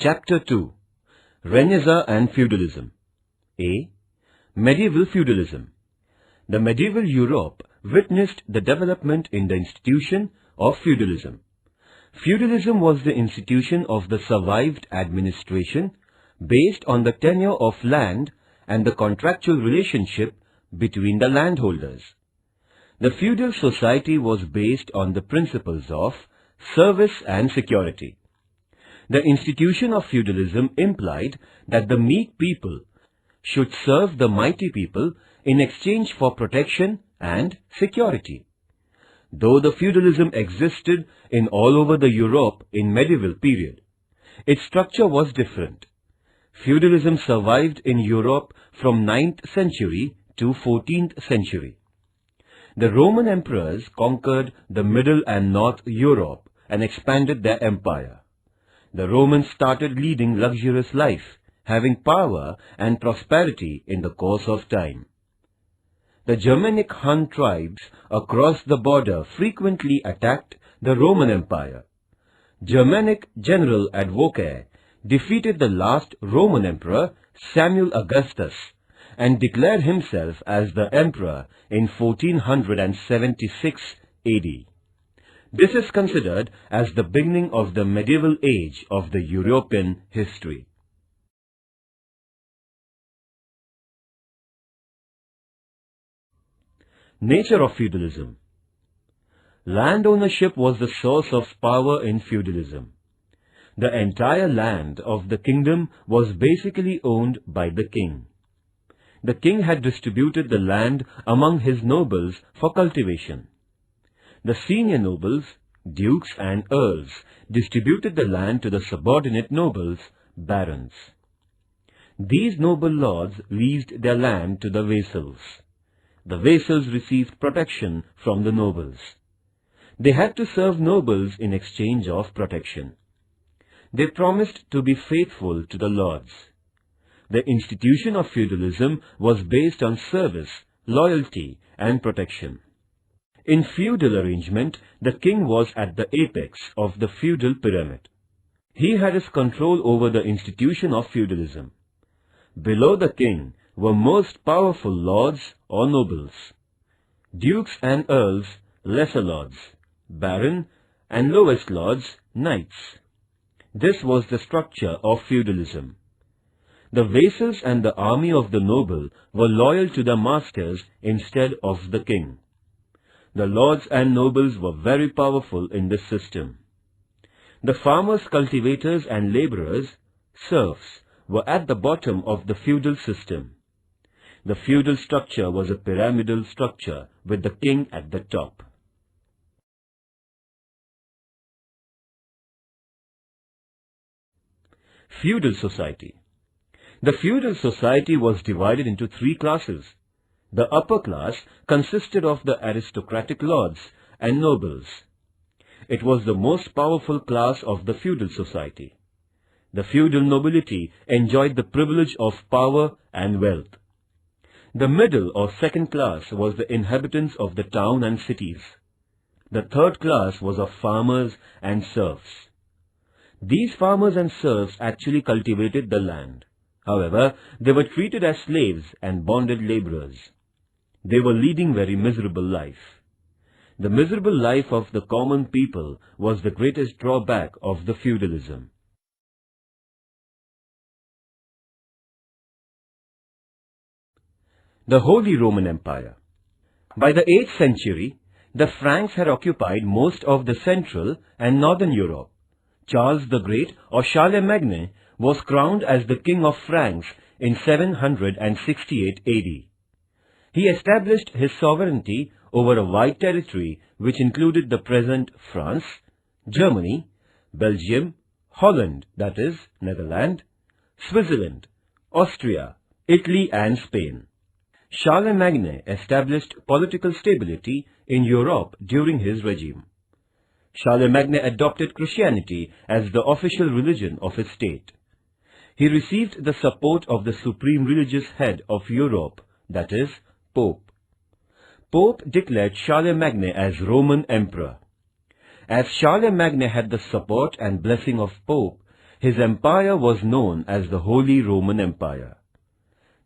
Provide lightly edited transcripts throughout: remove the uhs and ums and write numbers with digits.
Chapter 2. Renaissance and Feudalism. A. Medieval Feudalism. The medieval Europe witnessed the development in the institution of feudalism. Feudalism was the institution of the survived administration based on the tenure of land and the contractual relationship between the landholders. The feudal society was based on the principles of service and security. The institution of feudalism implied that the meek people should serve the mighty people in exchange for protection and security. Though the feudalism existed in all over the Europe in medieval period, its structure was different. Feudalism survived in Europe from 9th century to 14th century. The Roman emperors conquered the Middle and North Europe and expanded their empire. The Romans started leading luxurious life, having power and prosperity in the course of time. The Germanic Hun tribes across the border frequently attacked the Roman Empire. Germanic general Advocate defeated the last Roman emperor, Samuel Augustus, and declared himself as the emperor in 1476 AD. This is considered as the beginning of the medieval age of the European history. Nature of feudalism. Land ownership was the source of power in feudalism. The entire land of the kingdom was basically owned by the king. The king had distributed the land among his nobles for cultivation. The senior nobles, dukes and earls, distributed the land to the subordinate nobles, barons. These noble lords leased their land to the vassals. The vassals received protection from the nobles. They had to serve nobles in exchange of protection. They promised to be faithful to the lords. The institution of feudalism was based on service, loyalty, and protection. In feudal arrangement, the king was at the apex of the feudal pyramid. He had his control over the institution of feudalism. Below the king were most powerful lords or nobles, dukes and earls, lesser lords, baron, and lowest lords, knights. This was the structure of feudalism. The vassals and the army of the noble were loyal to their masters instead of the king. The lords and nobles were very powerful in this system. The farmers, cultivators and laborers, serfs, were at the bottom of the feudal system. The feudal structure was a pyramidal structure with the king at the top. Feudal society. The feudal society was divided into three classes. The upper class consisted of the aristocratic lords and nobles. It was the most powerful class of the feudal society. The feudal nobility enjoyed the privilege of power and wealth. The middle or second class was the inhabitants of the town and cities. The third class was of farmers and serfs. These farmers and serfs actually cultivated the land. However, they were treated as slaves and bonded laborers. They were leading very miserable life. The miserable life of the common people was the greatest drawback of the feudalism. The Holy Roman Empire. By the 8th century, the Franks had occupied most of the Central and Northern Europe. Charles the Great, or Charlemagne, was crowned as the King of Franks in 768 AD. He established his sovereignty over a wide territory which included the present France, Germany, Belgium, Holland, that is, Netherlands, Switzerland, Austria, Italy and Spain. Charlemagne established political stability in Europe during his regime. Charlemagne adopted Christianity as the official religion of his state. He received the support of the supreme religious head of Europe, that is, Pope. Pope declared Charlemagne as Roman Emperor. As Charlemagne had the support and blessing of Pope, his empire was known as the Holy Roman Empire.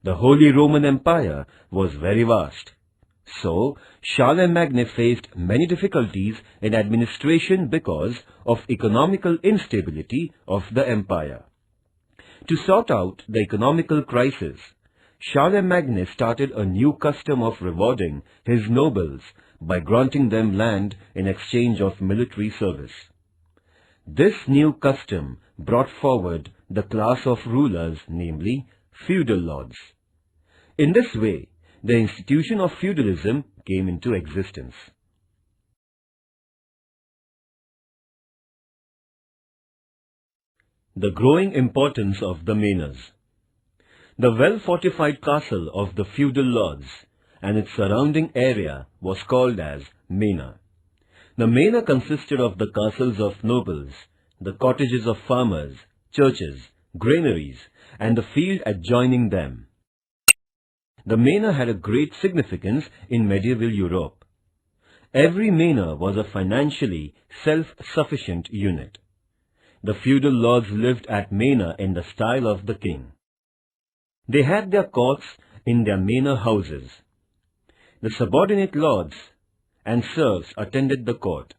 The Holy Roman Empire was very vast. So, Charlemagne faced many difficulties in administration because of economical instability of the empire. To sort out the economical crisis, Charlemagne started a new custom of rewarding his nobles by granting them land in exchange of military service. This new custom brought forward the class of rulers, namely feudal lords. In this way, the institution of feudalism came into existence. The growing importance of the manors. The well-fortified castle of the feudal lords and its surrounding area was called as manor. The manor consisted of the castles of nobles, the cottages of farmers, churches, granaries, and the field adjoining them. The manor had a great significance in medieval Europe. Every manor was a financially self-sufficient unit. The feudal lords lived at manor in the style of the king. They had their courts in their manor houses. The subordinate lords and serfs attended the court.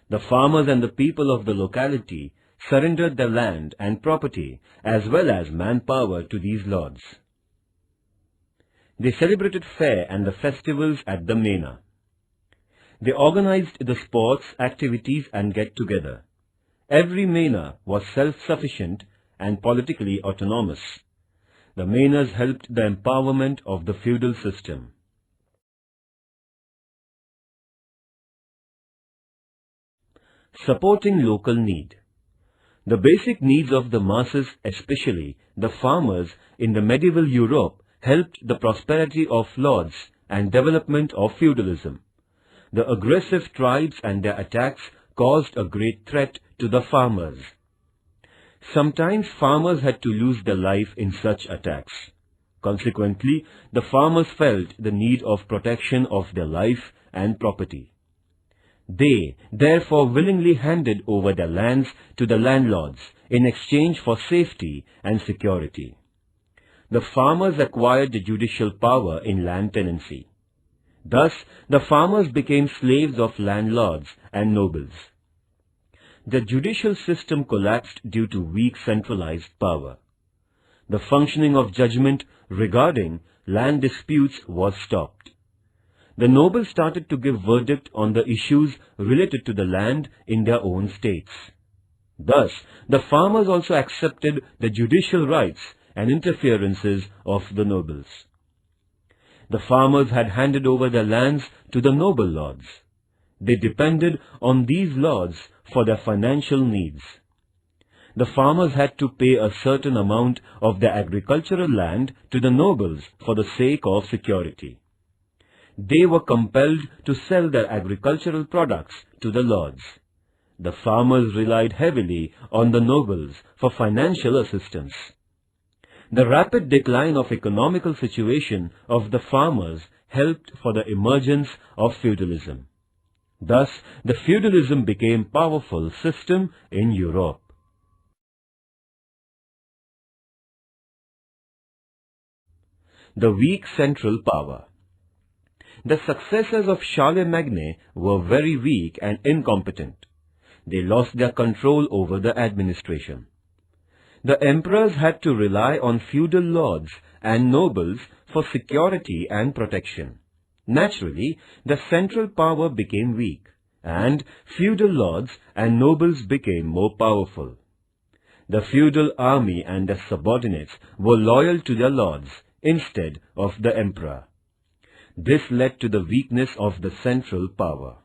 The farmers and the people of the locality surrendered their land and property as well as manpower to these lords. They celebrated fair and the festivals at the manor. They organized the sports, activities and get-together. Every manor was self-sufficient and politically autonomous. The manors helped the empowerment of the feudal system. Supporting local need. The basic needs of the masses, especially the farmers in the medieval Europe, helped the prosperity of lords and development of feudalism. The aggressive tribes and their attacks caused a great threat to the farmers. Sometimes farmers had to lose their life in such attacks. Consequently, the farmers felt the need of protection of their life and property. They therefore willingly handed over their lands to the landlords in exchange for safety and security. The farmers acquired the judicial power in land tenancy. Thus, the farmers became slaves of landlords and nobles. The judicial system collapsed due to weak centralized power. The functioning of judgment regarding land disputes was stopped. The nobles started to give verdict on the issues related to the land in their own states. Thus, the farmers also accepted the judicial rights and interferences of the nobles. The farmers had handed over their lands to the noble lords. They depended on these lords for their financial needs. The farmers had to pay a certain amount of their agricultural land to the nobles for the sake of security. They were compelled to sell their agricultural products to the lords. The farmers relied heavily on the nobles for financial assistance. The rapid decline of economical situation of the farmers helped for the emergence of feudalism. Thus, the feudalism became a powerful system in Europe. The weak central power. The successors of Charlemagne were very weak and incompetent. They lost their control over the administration. The emperors had to rely on feudal lords and nobles for security and protection. Naturally, the central power became weak, and feudal lords and nobles became more powerful. The feudal army and their subordinates were loyal to their lords instead of the emperor. This led to the weakness of the central power.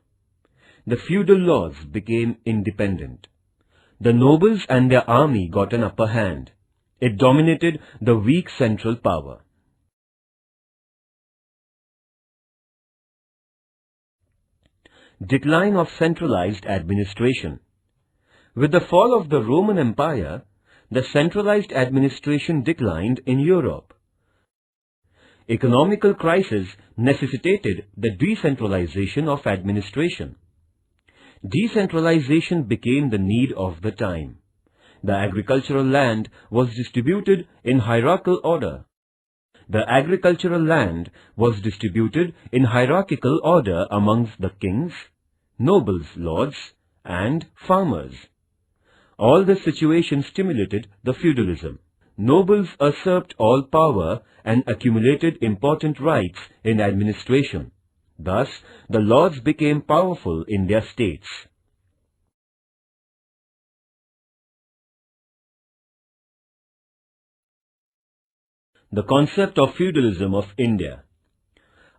The feudal lords became independent. The nobles and their army got an upper hand. It dominated the weak central power. Decline of centralized administration. With the fall of the Roman Empire, the centralized administration declined in Europe. Economical crisis necessitated the decentralization of administration. Decentralization became the need of the time. The agricultural land was distributed in hierarchical order. The agricultural land was distributed in hierarchical order amongst the kings, nobles, lords, and farmers. All this situation stimulated the feudalism. Nobles usurped all power and accumulated important rights in administration. Thus, the lords became powerful in their states. The concept of feudalism of India.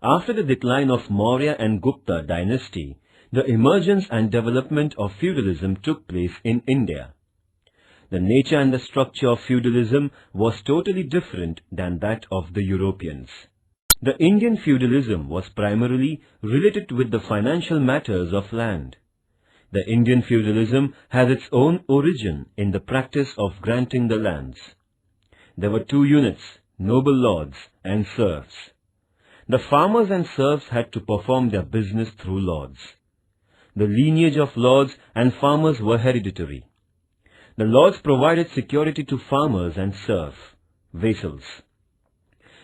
After the decline of Maurya and Gupta dynasty, the emergence and development of feudalism took place in India. The nature and the structure of feudalism was totally different than that of the Europeans. The Indian feudalism was primarily related with the financial matters of land. The Indian feudalism has its own origin in the practice of granting the lands. There were two units, noble lords and serfs. The farmers and serfs had to perform their business through lords. The lineage of lords and farmers were hereditary. The lords provided security to farmers and serfs, vassals.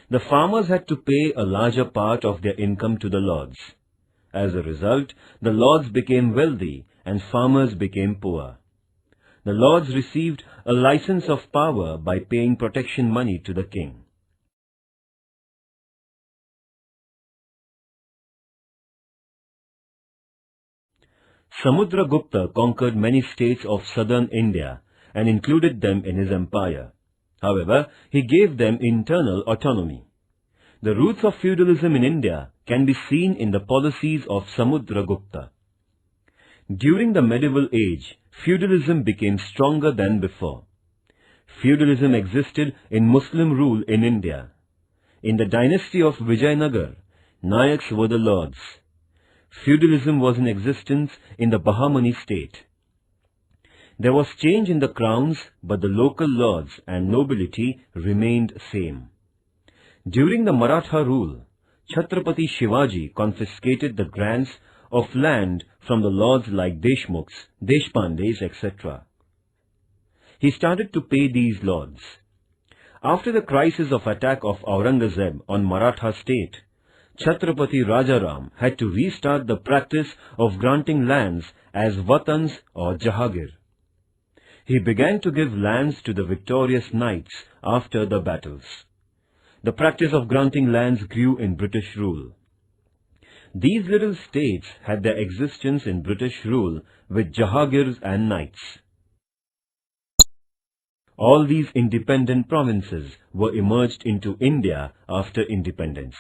The farmers had to pay a larger part of their income to the lords. As a result, the lords became wealthy and farmers became poor. The lords received a license of power by paying protection money to the king. Samudragupta conquered many states of southern India and included them in his empire. However, he gave them internal autonomy. The roots of feudalism in India can be seen in the policies of Samudragupta. During the medieval age, feudalism became stronger than before. Feudalism existed in Muslim rule in India. In the dynasty of Vijayanagar, Nayaks were the lords. Feudalism was in existence in the Bahmani state. There was change in the crowns, but the local lords and nobility remained same. During the Maratha rule, Chhatrapati Shivaji confiscated the grants of land from the lords like Deshmukhs, Deshpandes, etc. He started to pay these lords. After the crisis of attack of Aurangzeb on Maratha state, Chhatrapati Rajaram had to restart the practice of granting lands as Vatans or Jahagir. He began to give lands to the victorious knights after the battles. The practice of granting lands grew in British rule. These little states had their existence in British rule with Jahagirs and knights. All these independent provinces were emerged into India after independence.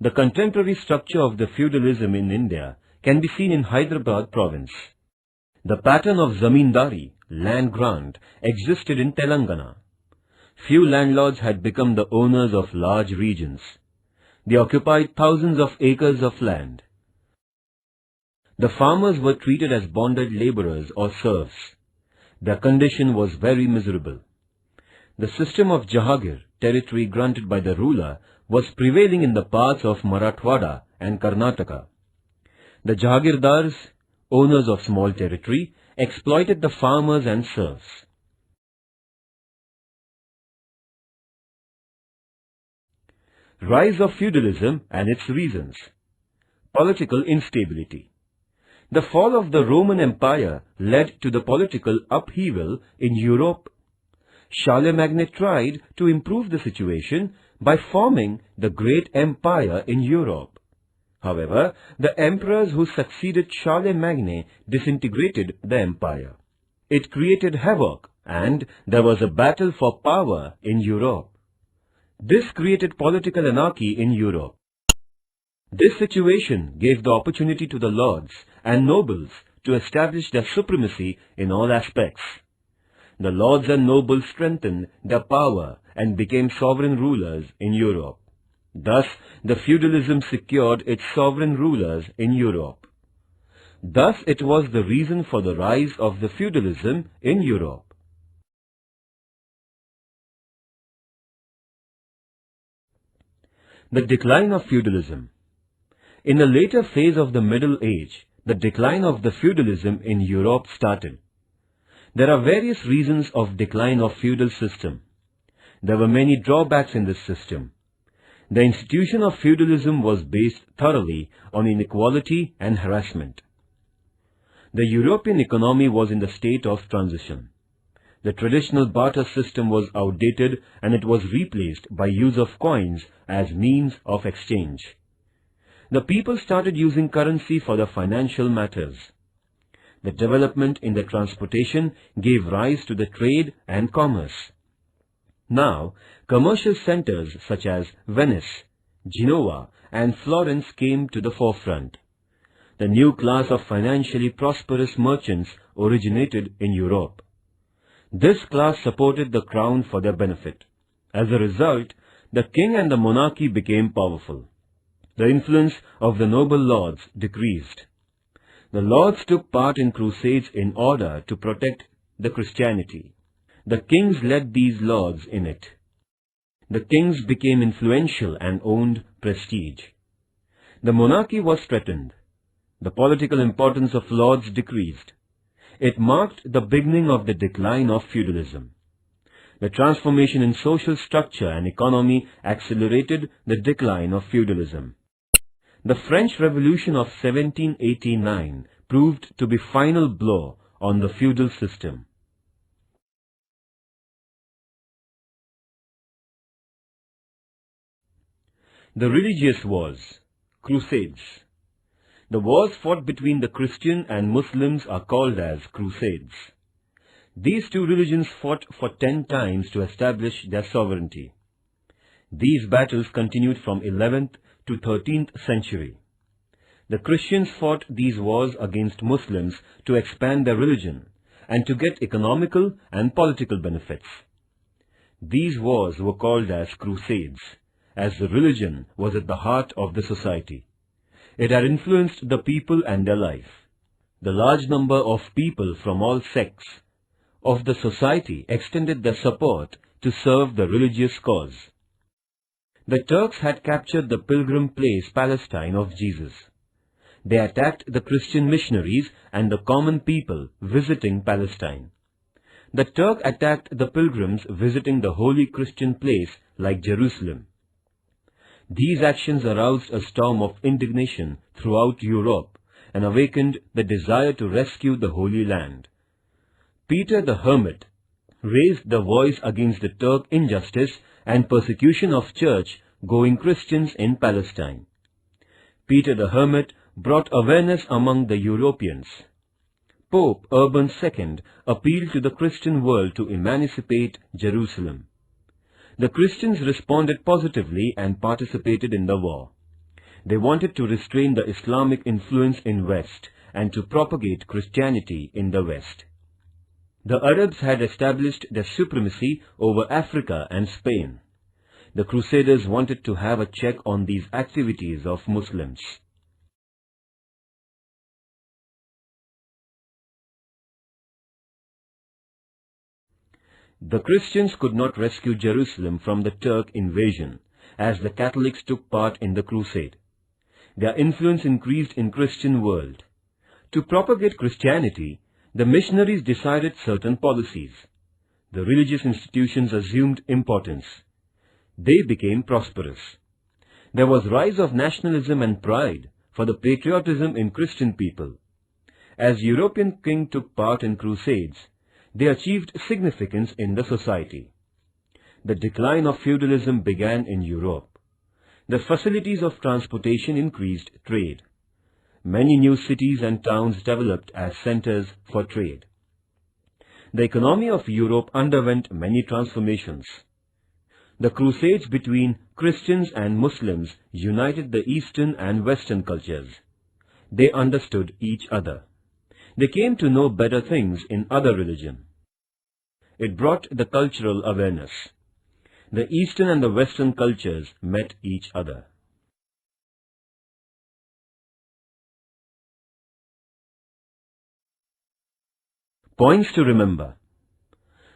The contemporary structure of the feudalism in India can be seen in Hyderabad province. The pattern of zamindari, land grant, existed in Telangana. Few landlords had become the owners of large regions. They occupied thousands of acres of land. The farmers were treated as bonded laborers or serfs. Their condition was very miserable. The system of Jahagir, territory granted by the ruler, was prevailing in the parts of Marathwada and Karnataka. The Jahagirdars, owners of small territory, exploited the farmers and serfs. Rise of feudalism and its reasons. Political instability. The fall of the Roman Empire led to the political upheaval in Europe. Charlemagne tried to improve the situation by forming the great empire in Europe. However, the emperors who succeeded Charlemagne disintegrated the empire. It created havoc, and there was a battle for power in Europe. This created political anarchy in Europe. This situation gave the opportunity to the lords and nobles to establish their supremacy in all aspects. The lords and nobles strengthened their power and became sovereign rulers in Europe. Thus, the feudalism secured its sovereign rulers in Europe. Thus, it was the reason for the rise of the feudalism in Europe. The decline of feudalism. In the later phase of the Middle Age, the decline of the feudalism in Europe started. There are various reasons of decline of feudal system. There were many drawbacks in this system. The institution of feudalism was based thoroughly on inequality and harassment. The European economy was in the state of transition. The traditional barter system was outdated and it was replaced by use of coins as means of exchange. The people started using currency for the financial matters. The development in the transportation gave rise to the trade and commerce. Now, commercial centers such as Venice, Genoa and Florence came to the forefront. The new class of financially prosperous merchants originated in Europe. This class supported the crown for their benefit. As a result, the king and the monarchy became powerful. The influence of the noble lords decreased. The lords took part in crusades in order to protect the Christianity. The kings led these lords in it. The kings became influential and owned prestige. The monarchy was threatened. The political importance of lords decreased. It marked the beginning of the decline of feudalism. The transformation in social structure and economy accelerated the decline of feudalism. The French Revolution of 1789 proved to be final blow on the feudal system. The religious wars, crusades. The wars fought between the Christian and Muslims are called as crusades. These two religions fought for 10 times to establish their sovereignty. These battles continued from 11th to 13th century. The Christians fought these wars against Muslims to expand their religion and to get economical and political benefits. These wars were called as crusades, as the religion was at the heart of the society. It had influenced the people and their life. The large number of people from all sects of the society extended their support to serve the religious cause. The Turks had captured the pilgrim place Palestine of Jesus. They attacked the Christian missionaries and the common people visiting Palestine. The Turk attacked the pilgrims visiting the holy Christian place like Jerusalem. These actions aroused a storm of indignation throughout Europe and awakened the desire to rescue the Holy Land. Peter the Hermit raised the voice against the Turk injustice and persecution of church-going Christians in Palestine. Peter the Hermit brought awareness among the Europeans. Pope Urban II appealed to the Christian world to emancipate Jerusalem. The Christians responded positively and participated in the war. They wanted to restrain the Islamic influence in West and to propagate Christianity in the West. The Arabs had established their supremacy over Africa and Spain. The Crusaders wanted to have a check on these activities of Muslims. The Christians could not rescue Jerusalem from the Turk invasion, as the Catholics took part in the crusade. Their influence increased in Christian world. To propagate Christianity, the missionaries decided certain policies. The religious institutions assumed importance. They became prosperous. There was rise of nationalism and pride for the patriotism in Christian people. As European kings took part in crusades, they achieved significance in the society. The decline of feudalism began in Europe. The facilities of transportation increased trade. Many new cities and towns developed as centers for trade. The economy of Europe underwent many transformations. The crusades between Christians and Muslims united the Eastern and Western cultures. They understood each other. They came to know better things in other religion. It brought the cultural awareness. The Eastern and the Western cultures met each other. Points to remember.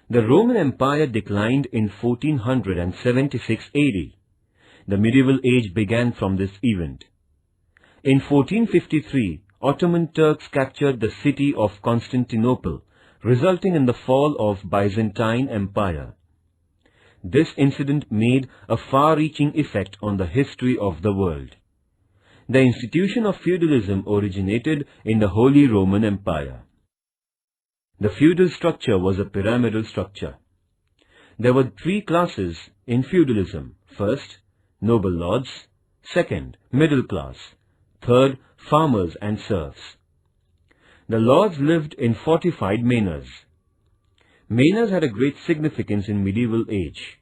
The Roman Empire declined in 1476 AD. The medieval age began from this event. In 1453, Ottoman Turks captured the city of Constantinople, resulting in the fall of Byzantine Empire. This incident made a far-reaching effect on the history of the world. The institution of feudalism originated in the Holy Roman Empire. The feudal structure was a pyramidal structure. There were three classes in feudalism. First, noble lords. Second, middle class. Third, farmers and serfs. The lords lived in fortified manors. Manors had a great significance in medieval age.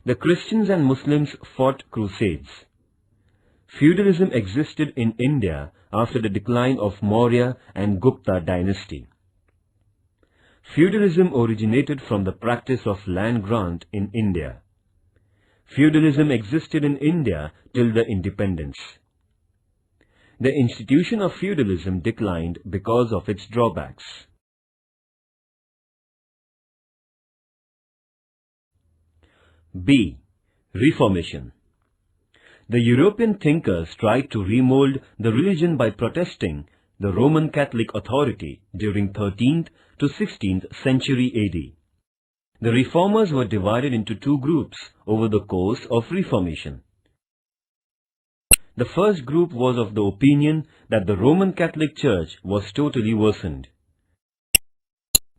The Christians and Muslims fought crusades. Feudalism existed in India after the decline of Maurya and Gupta dynasty. Feudalism originated from the practice of land grant in India. Feudalism existed in India till the independence. The institution of feudalism declined because of its drawbacks. B. Reformation. The European thinkers tried to remold the religion by protesting the Roman Catholic authority during 13th to 16th century AD. The reformers were divided into two groups over the course of Reformation. The first group was of the opinion that the Roman Catholic Church was totally worsened.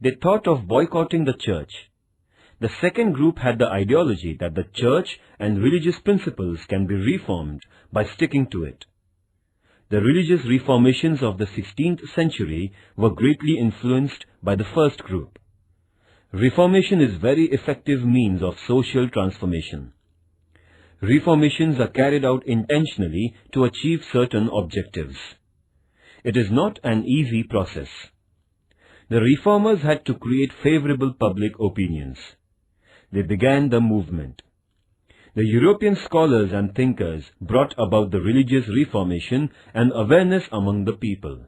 They thought of boycotting the church. The second group had the ideology that the church and religious principles can be reformed by sticking to it. The religious reformations of the 16th century were greatly influenced by the first group. Reformation is very effective means of social transformation. Reformations are carried out intentionally to achieve certain objectives. It is not an easy process. The reformers had to create favorable public opinions. They began the movement. The European scholars and thinkers brought about the religious reformation and awareness among the people.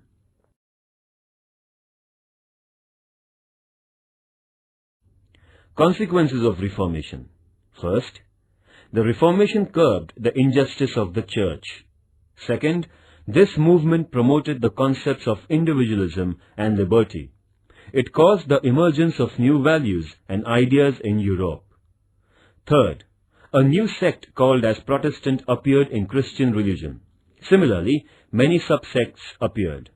Consequences of Reformation. First, the Reformation curbed the injustice of the church. Second, this movement promoted the concepts of individualism and liberty. It caused the emergence of new values and ideas in Europe. Third, a new sect called as Protestant appeared in Christian religion. Similarly, many subsects appeared.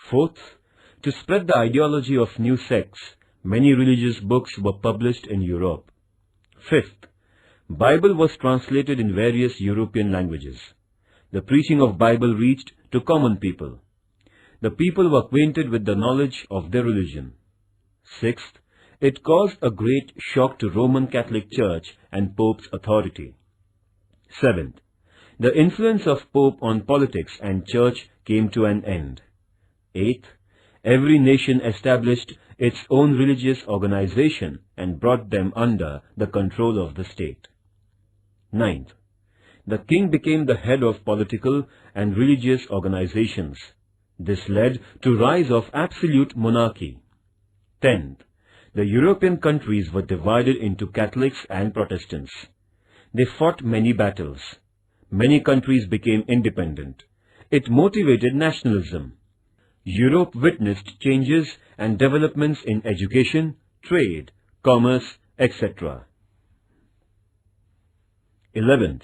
Fourth, to spread the ideology of new sects, many religious books were published in Europe. Fifth, Bible was translated in various European languages. The preaching of Bible reached to common people. The people were acquainted with the knowledge of their religion. Sixth, it caused a great shock to Roman Catholic Church and Pope's authority. Seventh, the influence of Pope on politics and Church came to an end. Eighth, every nation established its own religious organization and brought them under the control of the state. Ninth, the king became the head of political and religious organizations. This led to rise of absolute monarchy. 10th, the European countries were divided into Catholics and Protestants. They fought many battles. Many countries became independent. It motivated nationalism. Europe witnessed changes and developments in education, trade, commerce, etc. 11th,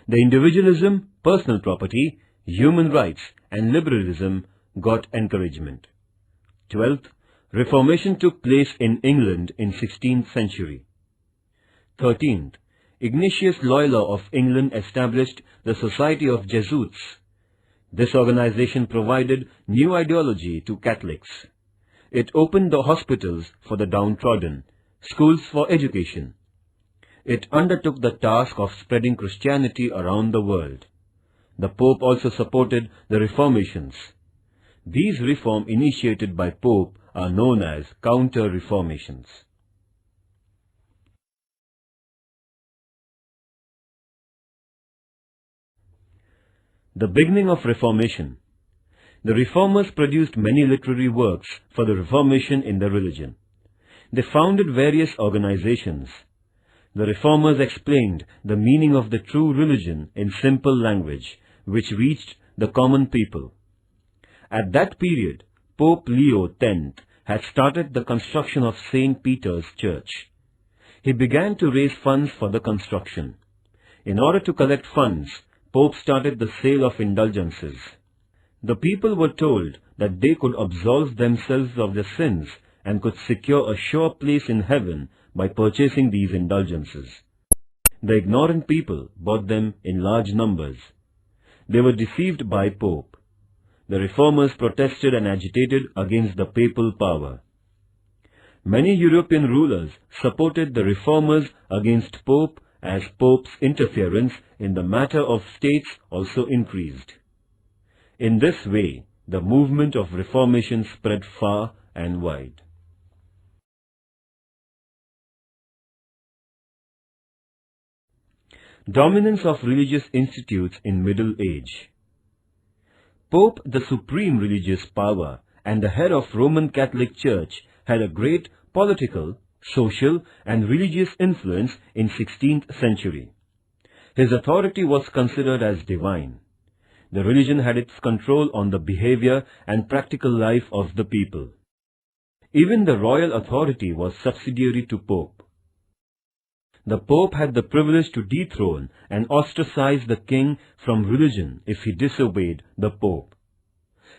the individualism, personal property, human rights and liberalism got encouragement. 12th, Reformation took place in England in 16th century. 13th, Ignatius Loyola of England established the Society of Jesuits. This organization provided new ideology to Catholics. It opened the hospitals for the downtrodden, schools for education. It undertook the task of spreading Christianity around the world. The Pope also supported the reformations. These reforms initiated by Pope are known as counter-reformations. The beginning of Reformation. The Reformers produced many literary works for the Reformation in the religion. They founded various organizations. The Reformers explained the meaning of the true religion in simple language, which reached the common people. At that period, Pope Leo X had started the construction of St. Peter's Church. He began to raise funds for the construction. In order to collect funds, Pope started the sale of indulgences. The people were told that they could absolve themselves of their sins and could secure a sure place in heaven by purchasing these indulgences. The ignorant people bought them in large numbers. They were deceived by Pope. The reformers protested and agitated against the papal power. Many European rulers supported the reformers against Pope as Pope's interference in the matter of states also increased. In this way, the movement of Reformation spread far and wide. Dominance of religious institutes in Middle Age. Pope, the supreme religious power and the head of Roman Catholic Church, had a great political, social and religious influence in 16th century. His authority was considered as divine. The religion had its control on the behavior and practical life of the people. Even the royal authority was subsidiary to Pope. The Pope had the privilege to dethrone and ostracize the king from religion if he disobeyed the Pope.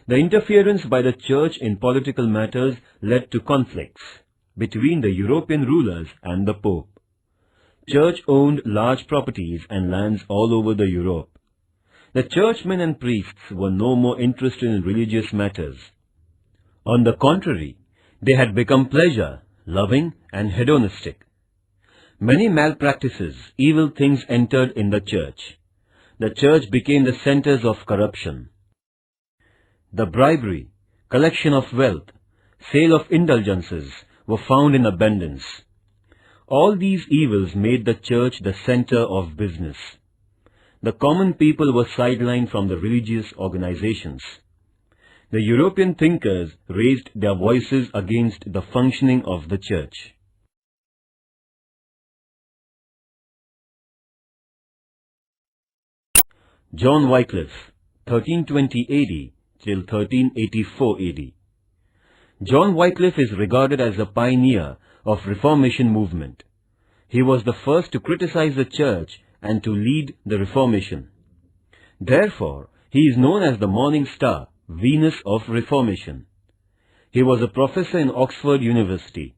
The interference by the Church in political matters led to conflicts between the European rulers and the Pope. Church owned large properties and lands all over the Europe. The churchmen and priests were no more interested in religious matters. On the contrary, they had become pleasure-loving and hedonistic. Many malpractices, evil things entered in the Church. The Church became the centers of corruption. The bribery, collection of wealth, sale of indulgences were found in abundance. All these evils made the Church the center of business. The common people were sidelined from the religious organizations. The European thinkers raised their voices against the functioning of the Church. John Wycliffe, 1320 AD till 1384 AD. John Wycliffe is regarded as a pioneer of Reformation movement. He was the first to criticize the Church and to lead the Reformation. Therefore, he is known as the morning star, Venus of Reformation. He was a professor in Oxford University.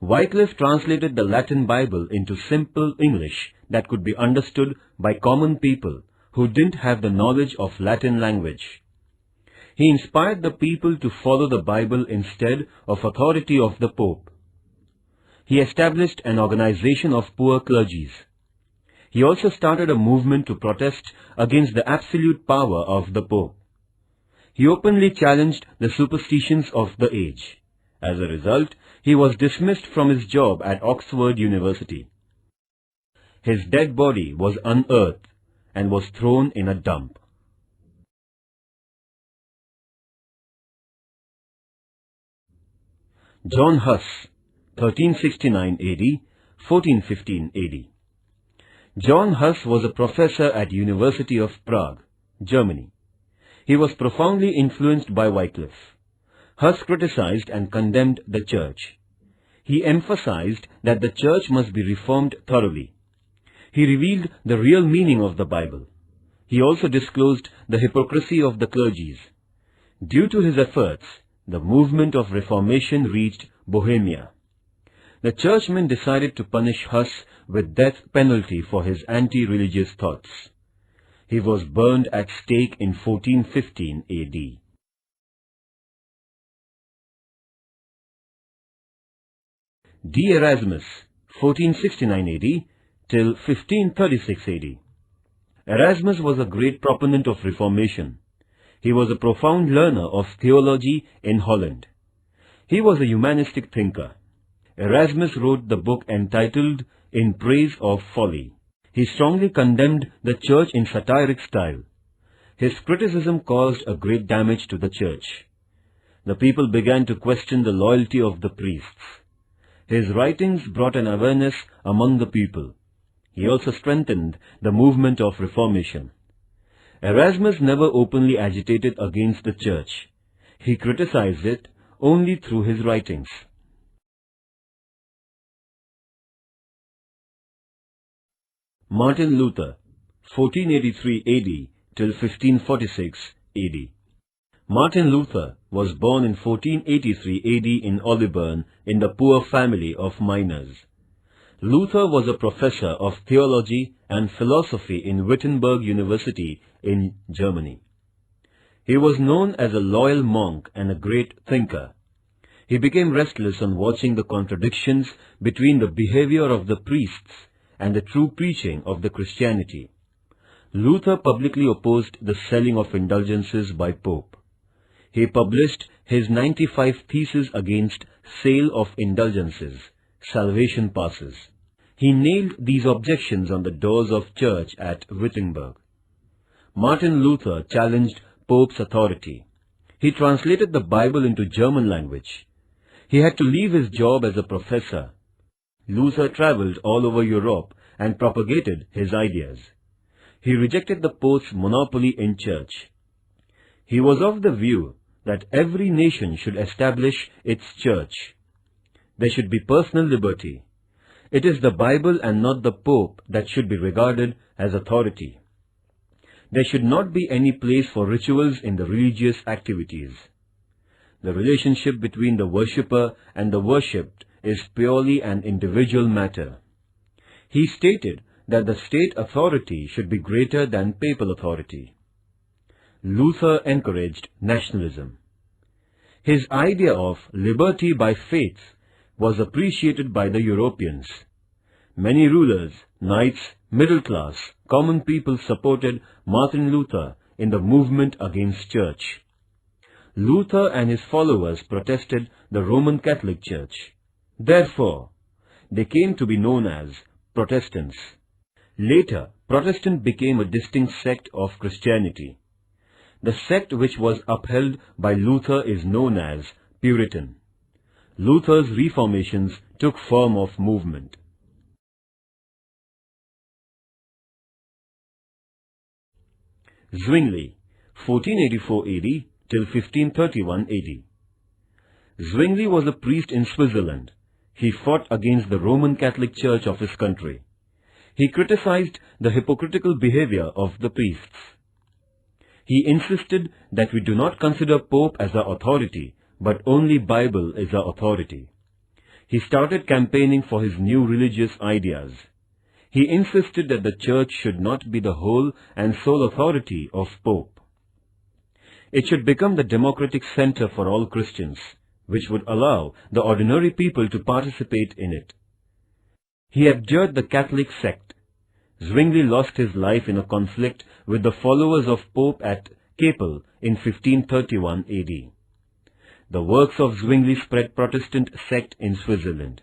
Wycliffe translated the Latin Bible into simple English that could be understood by common people who didn't have the knowledge of Latin language. He inspired the people to follow the Bible instead of authority of the Pope. He established an organization of poor clergies. He also started a movement to protest against the absolute power of the Pope. He openly challenged the superstitions of the age. As a result, he was dismissed from his job at Oxford University. His dead body was unearthed and was thrown in a dump. John Huss, 1369 AD, 1415 AD. John Huss was a professor at University of Prague, Germany. He was profoundly influenced by Wycliffe. Huss criticized and condemned the Church. He emphasized that the Church must be reformed thoroughly. He revealed the real meaning of the Bible. He also disclosed the hypocrisy of the clergies. Due to his efforts, the movement of Reformation reached Bohemia. The churchmen decided to punish Huss with death penalty for his anti-religious thoughts. He was burned at stake in 1415 AD. D. Erasmus, 1469 AD till 1536 AD. Erasmus was a great proponent of Reformation. He was a profound learner of theology in Holland. He was a humanistic thinker. Erasmus wrote the book entitled In Praise of Folly. He strongly condemned the Church in satiric style. His criticism caused a great damage to the Church. The people began to question the loyalty of the priests. His writings brought an awareness among the people. He also strengthened the movement of Reformation. Erasmus never openly agitated against the Church. He criticized it only through his writings. Martin Luther, 1483 AD till 1546 AD. Martin Luther was born in 1483 AD in Olibern in the poor family of miners. Luther was a professor of theology and philosophy in Wittenberg University in Germany. He was known as a loyal monk and a great thinker. He became restless on watching the contradictions between the behavior of the priests and the true preaching of the Christianity. Luther publicly opposed the selling of indulgences by Pope. He published his 95 Theses against sale of indulgences, salvation passes. He nailed these objections on the doors of church at Wittenberg. Martin Luther challenged Pope's authority. He translated the Bible into German language. He had to leave his job as a professor. Luther traveled all over Europe and propagated his ideas. He rejected the Pope's monopoly in church. He was of the view that every nation should establish its church. There should be personal liberty. It is the Bible and not the Pope that should be regarded as authority. There should not be any place for rituals in the religious activities. The relationship between the worshipper and the worshipped is purely an individual matter. He stated that the state authority should be greater than papal authority. Luther encouraged nationalism. His idea of liberty by faith was appreciated by the Europeans. Many rulers, knights, middle class, common people supported Martin Luther in the movement against church. Luther and his followers protested the Roman Catholic Church. Therefore, they came to be known as Protestants. Later, Protestant became a distinct sect of Christianity. The sect which was upheld by Luther is known as Puritan. Luther's reformations took form of movement. Zwingli, 1484 AD till 1531 AD. Zwingli was a priest in Switzerland. He fought against the Roman Catholic Church of his country. He criticized the hypocritical behavior of the priests. He insisted that we do not consider Pope as our authority, but only Bible is our authority. He started campaigning for his new religious ideas. He insisted that the church should not be the whole and sole authority of Pope. It should become the democratic center for all Christians, which would allow the ordinary people to participate in it. He abjured the Catholic sect. Zwingli lost his life in a conflict with the followers of Pope at Kappel in 1531 AD. The works of Zwingli spread Protestant sect in Switzerland.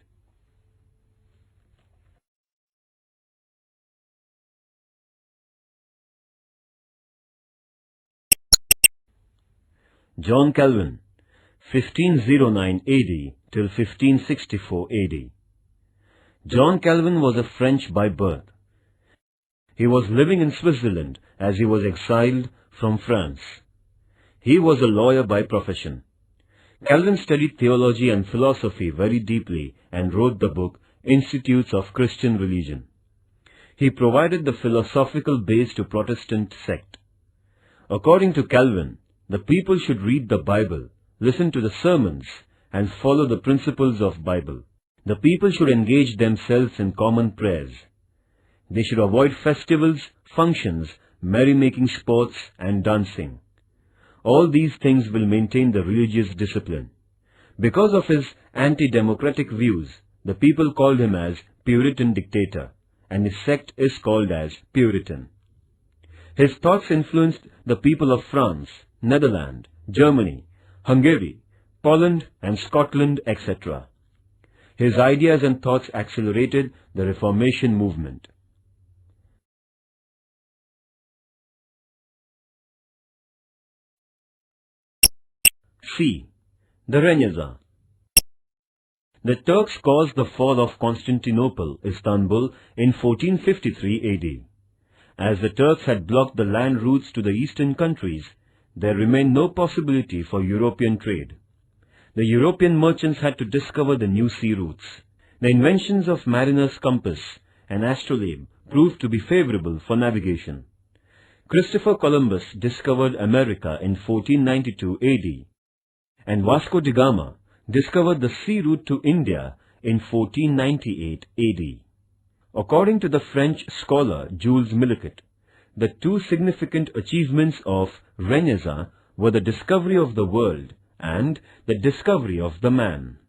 John Calvin, 1509 AD till 1564 AD. John Calvin was a French by birth. He was living in Switzerland as he was exiled from France. He was a lawyer by profession. Calvin studied theology and philosophy very deeply and wrote the book Institutes of Christian Religion. He provided the philosophical base to Protestant sect. According to Calvin, the people should read the Bible, listen to the sermons, and follow the principles of Bible. The people should engage themselves in common prayers. They should avoid festivals, functions, merrymaking sports, and dancing. All these things will maintain the religious discipline. Because of his anti-democratic views, the people called him as Puritan dictator, and his sect is called as Puritan. His thoughts influenced the people of France, Netherlands, Germany, Hungary, Poland, and Scotland, etc. His ideas and thoughts accelerated the Reformation movement. C. The Renaissance. The Turks caused the fall of Constantinople, Istanbul, in 1453 AD. As the Turks had blocked the land routes to the eastern countries, there remained no possibility for European trade. The European merchants had to discover the new sea routes. The inventions of mariner's compass and astrolabe proved to be favorable for navigation. Christopher Columbus discovered America in 1492 AD, and Vasco da Gama discovered the sea route to India in 1498 AD. According to the French scholar Jules Milliquet, the two significant achievements of Renaissance were the discovery of the world and the discovery of the man.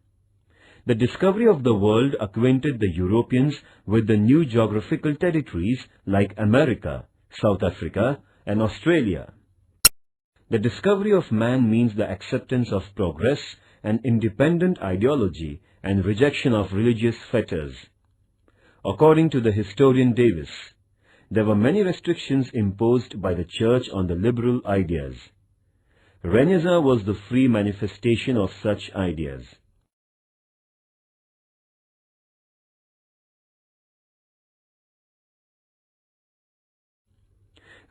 The discovery of the world acquainted the Europeans with the new geographical territories like America, South Africa, and Australia. The discovery of man means the acceptance of progress and independent ideology and rejection of religious fetters. According to the historian Davis, there were many restrictions imposed by the Church on the liberal ideas. Renaissance was the free manifestation of such ideas.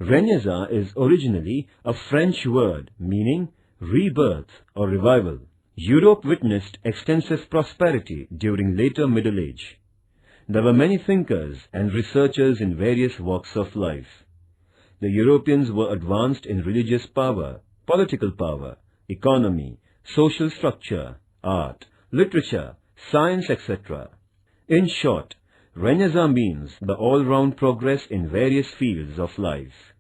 Renaissance is originally a French word meaning rebirth or revival. Europe witnessed extensive prosperity during later Middle Age. There were many thinkers and researchers in various walks of life. The Europeans were advanced in religious power, political power, economy, social structure, art, literature, science, etc. In short, Renaissance means the all-round progress in various fields of life.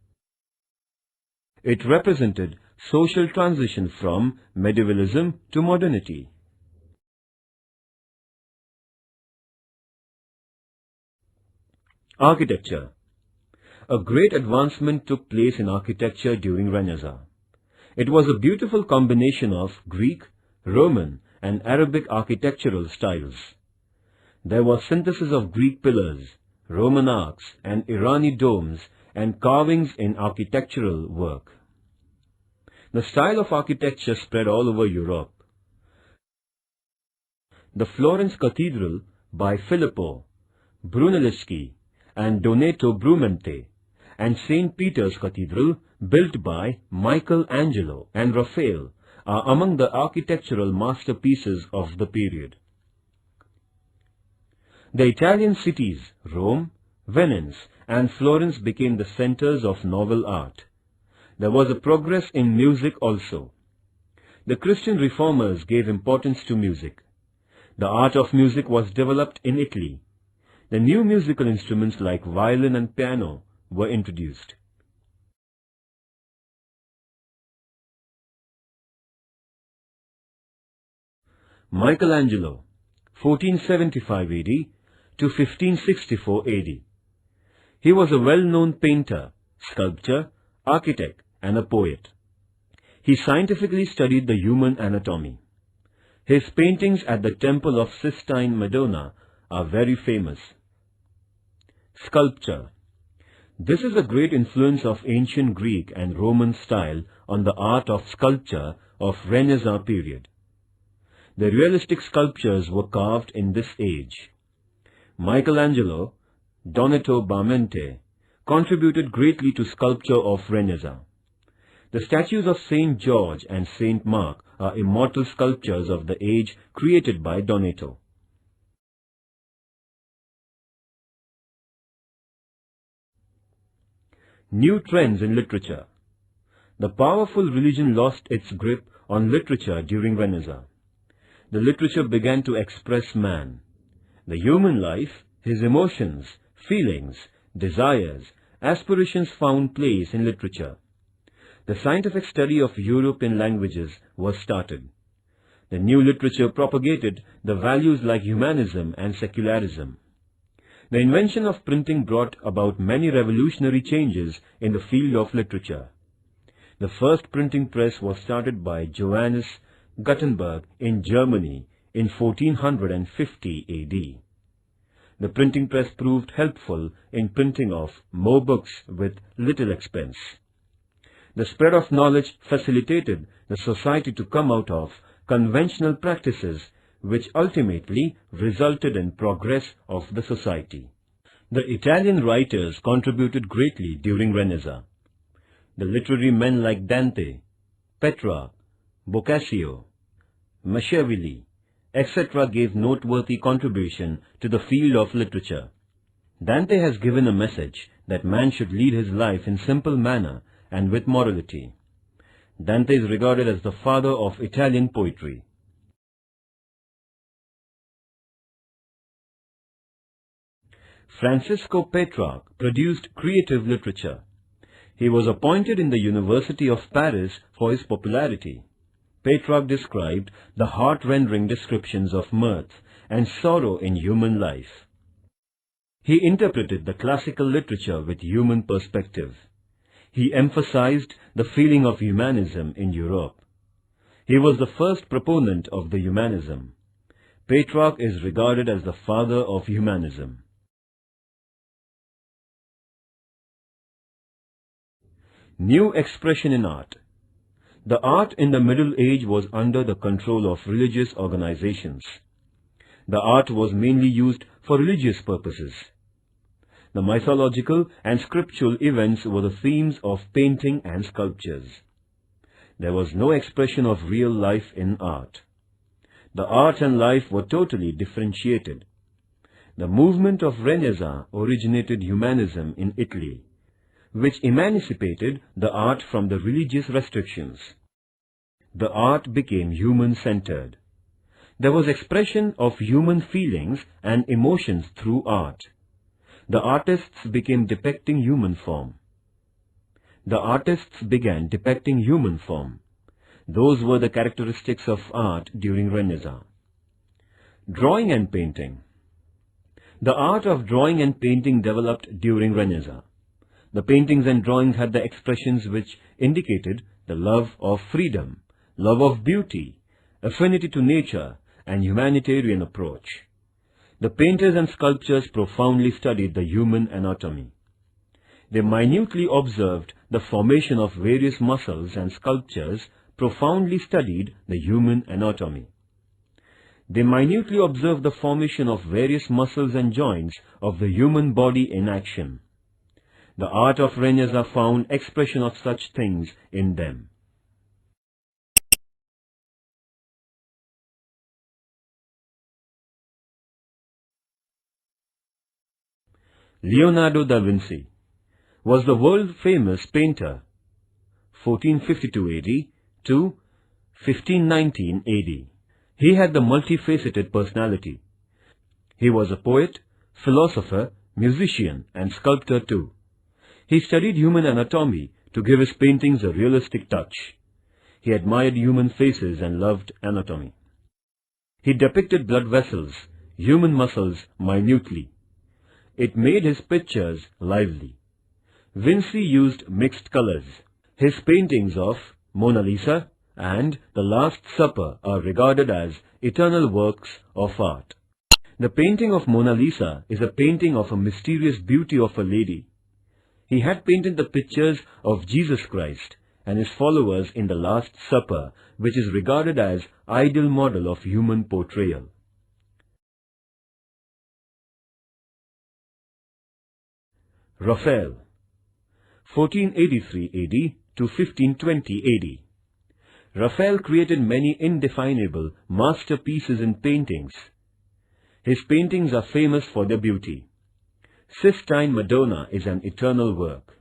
It represented social transition from medievalism to modernity. Architecture. A great advancement took place in architecture during Renaissance. It was a beautiful combination of Greek, Roman, and Arabic architectural styles. There was synthesis of Greek pillars, Roman arcs, and Irani domes and carvings in architectural work. The style of architecture spread all over Europe. The Florence Cathedral by Filippo Brunelleschi and Donato Bramante, and St. Peter's Cathedral, built by Michelangelo and Raphael, are among the architectural masterpieces of the period. The Italian cities, Rome, Venice, and Florence became the centers of novel art. There was a progress in music also. The Christian reformers gave importance to music. The art of music was developed in Italy. The new musical instruments like violin and piano were introduced. Michelangelo, 1475 AD to 1564 AD. He was a well-known painter, sculptor, architect, and a poet. He scientifically studied the human anatomy. His paintings at the Temple of Sistine Madonna are very famous. Sculpture. This is a great influence of ancient Greek and Roman style on the art of sculpture of Renaissance period. The realistic sculptures were carved in this age. Michelangelo, Donato Bramante, contributed greatly to sculpture of Renaissance. The statues of Saint George and Saint Mark are immortal sculptures of the age created by Donato. New trends in literature. The powerful religion lost its grip on literature during Renaissance. The literature began to express man, the human life, his emotions, feelings, desires, aspirations found place in literature. The scientific study of European languages was started. The new literature propagated the values like humanism and secularism. The invention of printing brought about many revolutionary changes in the field of literature. The first printing press was started by Johannes Gutenberg in Germany in 1450 AD. The printing press proved helpful in printing of more books with little expense. The spread of knowledge facilitated the society to come out of conventional practices which ultimately resulted in progress of the society. The Italian writers contributed greatly during Renaissance. The literary men like Dante, Petrarch, Boccaccio, Machiavelli, etc. gave noteworthy contribution to the field of literature. Dante has given a message that man should lead his life in simple manner and with morality. Dante is regarded as the father of Italian poetry. Francisco Petrarch produced creative literature. He was appointed in the University of Paris for his popularity. Petrarch described the heart-rending descriptions of mirth and sorrow in human life. He interpreted the classical literature with human perspective. He emphasized the feeling of humanism in Europe. He was the first proponent of the humanism. Petrarch is regarded as the father of humanism. New expression in art. The art in the Middle Age was under the control of religious organizations. The art was mainly used for religious purposes. The mythological and scriptural events were the themes of painting and sculptures. There was no expression of real life in art. The art and life were totally differentiated. The movement of Renaissance originated humanism in Italy, which emancipated the art from the religious restrictions. The art became human-centered. There was expression of human feelings and emotions through art. The artists began depicting human form. Those were the characteristics of art during Renaissance. Drawing and painting. The art of drawing and painting developed during Renaissance. The paintings and drawings had the expressions which indicated the love of freedom, love of beauty, affinity to nature, and humanitarian approach. The painters and sculptors profoundly studied the human anatomy. They minutely observed the formation of various muscles, and sculptures profoundly studied the human anatomy. They minutely observed the formation of various muscles and joints of the human body in action. The art of Renaissance found expression of such things in them. Leonardo da Vinci was the world-famous painter, 1452 AD to 1519 AD. He had the multifaceted personality. He was a poet, philosopher, musician, and sculptor too. He studied human anatomy to give his paintings a realistic touch. He admired human faces and loved anatomy. He depicted blood vessels, human muscles minutely. It made his pictures lively. Vinci used mixed colors. His paintings of Mona Lisa and The Last Supper are regarded as eternal works of art. The painting of Mona Lisa is a painting of a mysterious beauty of a lady. He had painted the pictures of Jesus Christ and his followers in The Last Supper, which is regarded as ideal model of human portrayal. Raphael, 1483 AD to 1520 AD. Raphael created many indefinable masterpieces in paintings. His paintings are famous for their beauty. Sistine Madonna is an eternal work.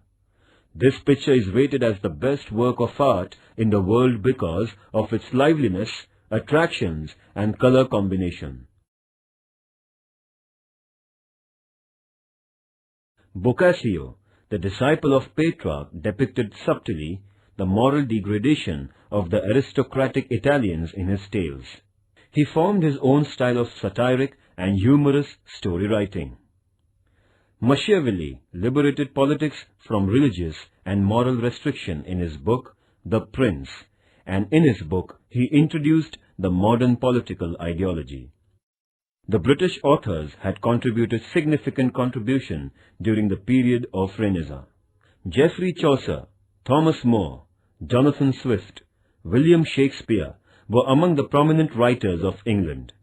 This picture is rated as the best work of art in the world because of its liveliness, attractions, and color combination. Boccaccio, the disciple of Petrarch, depicted subtly the moral degradation of the aristocratic Italians in his tales. He formed his own style of satiric and humorous story writing. Machiavelli liberated politics from religious and moral restriction in his book, The Prince, and in his book he introduced the modern political ideology. The British authors had contributed significant contribution during the period of Renaissance. Geoffrey Chaucer, Thomas More, Jonathan Swift, William Shakespeare were among the prominent writers of England.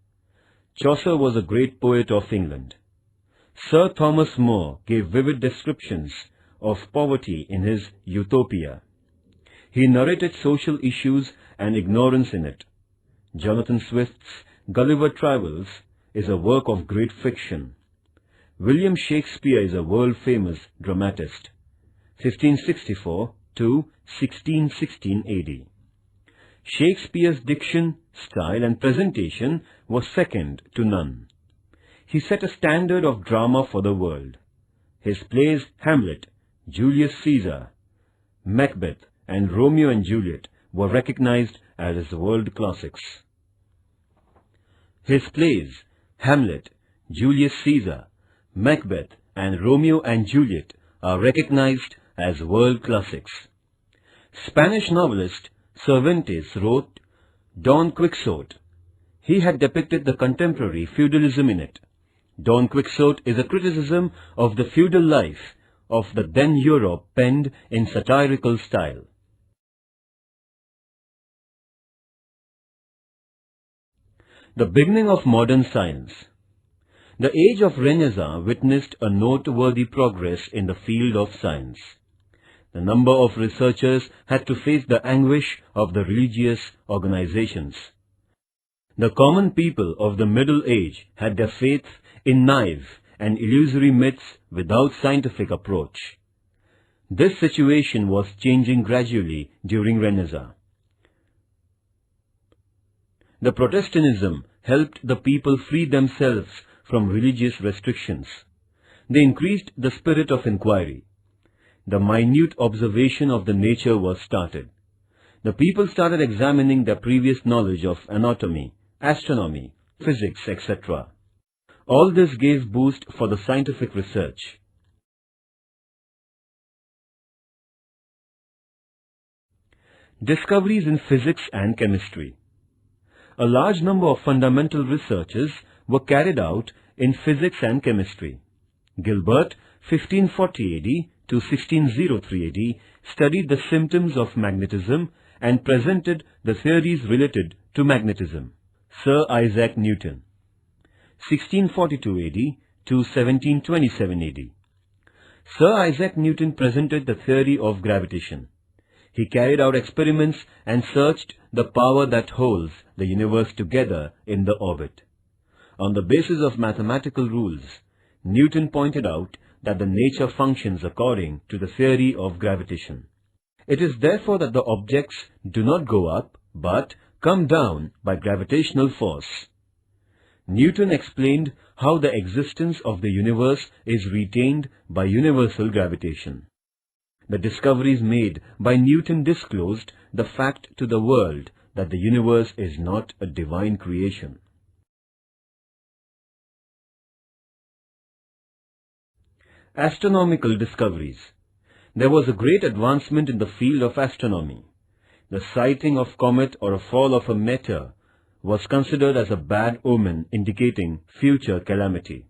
Chaucer was a great poet of England. Sir Thomas More gave vivid descriptions of poverty in his Utopia. He narrated social issues and ignorance in it. Jonathan Swift's Gulliver Travels is a work of great fiction. William Shakespeare is a world-famous dramatist, 1564 to 1616 AD. Shakespeare's diction, style and presentation was second to none. He set a standard of drama for the world. His plays Hamlet, Julius Caesar, Macbeth and Romeo and Juliet were recognized as world classics. His plays Hamlet, Julius Caesar, Macbeth and Romeo and Juliet are recognized as world classics. Spanish novelist Cervantes wrote Don Quixote. He had depicted the contemporary feudalism in it. Don Quixote is a criticism of the feudal life of the then Europe penned in satirical style. The beginning of modern science. The age of Renaissance witnessed a noteworthy progress in the field of science. The number of researchers had to face the anguish of the religious organizations. The common people of the Middle Age had their faith in naive and illusory myths without scientific approach. This situation was changing gradually during Renaissance. The Protestantism helped the people free themselves from religious restrictions. They increased the spirit of inquiry. The minute observation of the nature was started. The people started examining their previous knowledge of anatomy, astronomy, physics, etc. All this gave boost for the scientific research. Discoveries in physics and chemistry. A large number of fundamental researches were carried out in physics and chemistry. Gilbert, 1540 AD to 1603 AD, studied the symptoms of magnetism and presented the theories related to magnetism. Sir Isaac Newton, 1642 AD to 1727 AD. Sir Isaac Newton presented the theory of gravitation. He carried out experiments and searched the power that holds the universe together in the orbit. On the basis of mathematical rules, Newton pointed out that the nature functions according to the theory of gravitation. It is therefore that the objects do not go up but come down by gravitational force. Newton explained how the existence of the universe is retained by universal gravitation. The discoveries made by Newton disclosed the fact to the world that the universe is not a divine creation. Astronomical discoveries. There was a great advancement in the field of astronomy. The sighting of comet or a fall of a meteor was considered as a bad omen indicating future calamity.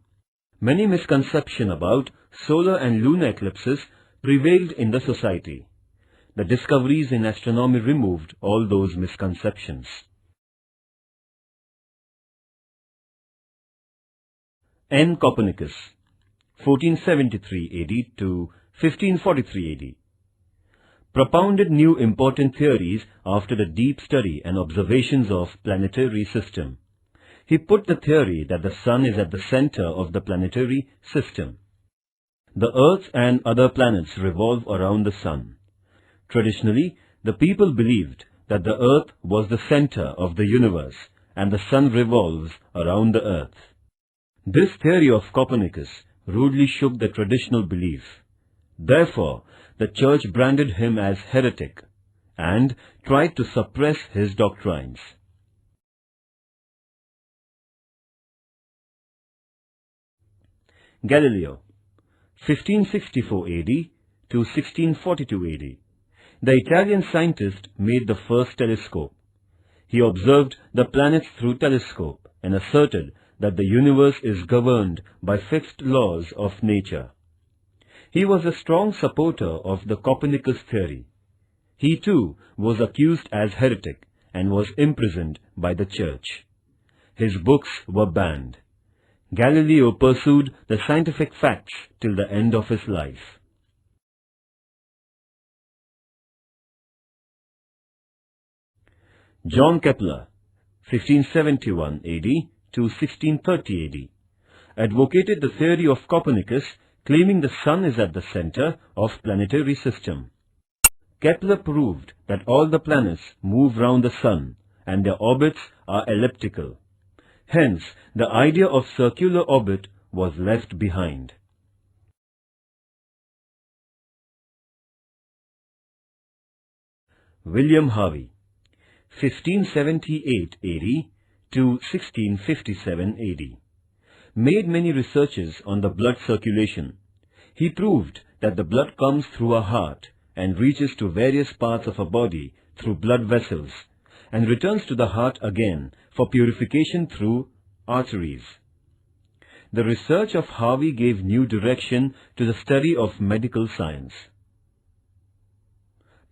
Many misconceptions about solar and lunar eclipses prevailed in the society. The discoveries in astronomy removed all those misconceptions. N. Copernicus, 1473 AD to 1543 AD, propounded new important theories after the deep study and observations of planetary system. He put the theory that the sun is at the center of the planetary system. The Earth and other planets revolve around the sun. Traditionally, the people believed that the Earth was the center of the universe and the sun revolves around the Earth. This theory of Copernicus rudely shook the traditional belief. Therefore, the Church branded him as heretic and tried to suppress his doctrines. Galileo, 1564 AD to 1642 AD. The Italian scientist made the first telescope. He observed the planets through telescope and asserted that the universe is governed by fixed laws of nature. He was a strong supporter of the Copernicus theory. He too was accused as heretic and was imprisoned by the Church. His books were banned. Galileo pursued the scientific facts till the end of his life. John Kepler, 1571 AD to 1630 AD, advocated the theory of Copernicus, claiming the sun is at the center of planetary system. Kepler proved that all the planets move round the sun and their orbits are elliptical. Hence, the idea of circular orbit was left behind. William Harvey, 1578 AD to 1657 AD, made many researches on the blood circulation. He proved that the blood comes through our heart and reaches to various parts of our body through blood vessels and returns to the heart again for purification through arteries. The research of Harvey gave new direction to the study of medical science.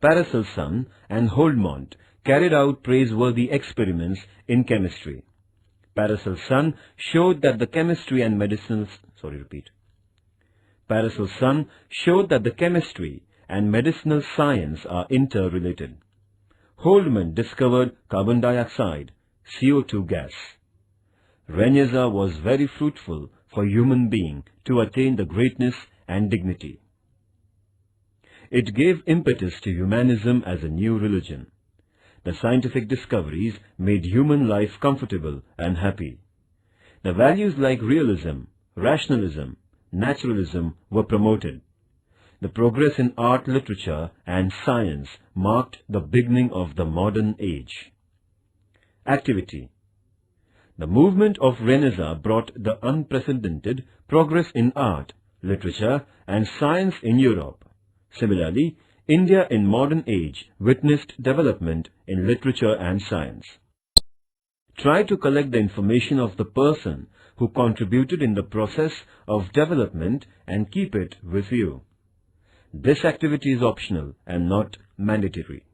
Paracelsus and Holdmont carried out praiseworthy experiments in chemistry. Paracelsus showed that the chemistry and medicinal science are interrelated. Holdmont discovered carbon dioxide, CO2 gas. Renaissance was very fruitful for human being to attain the greatness and dignity. It gave impetus to humanism as a new religion. The scientific discoveries made human life comfortable and happy. The values like realism, rationalism, naturalism were promoted. The progress in art, literature, and science marked the beginning of the modern age. Activity. The movement of Renaissance brought the unprecedented progress in art, literature, and science in Europe. Similarly, India in modern age witnessed development in literature and science. Try to collect the information of the person who contributed in the process of development and keep it with you. This activity is optional and not mandatory.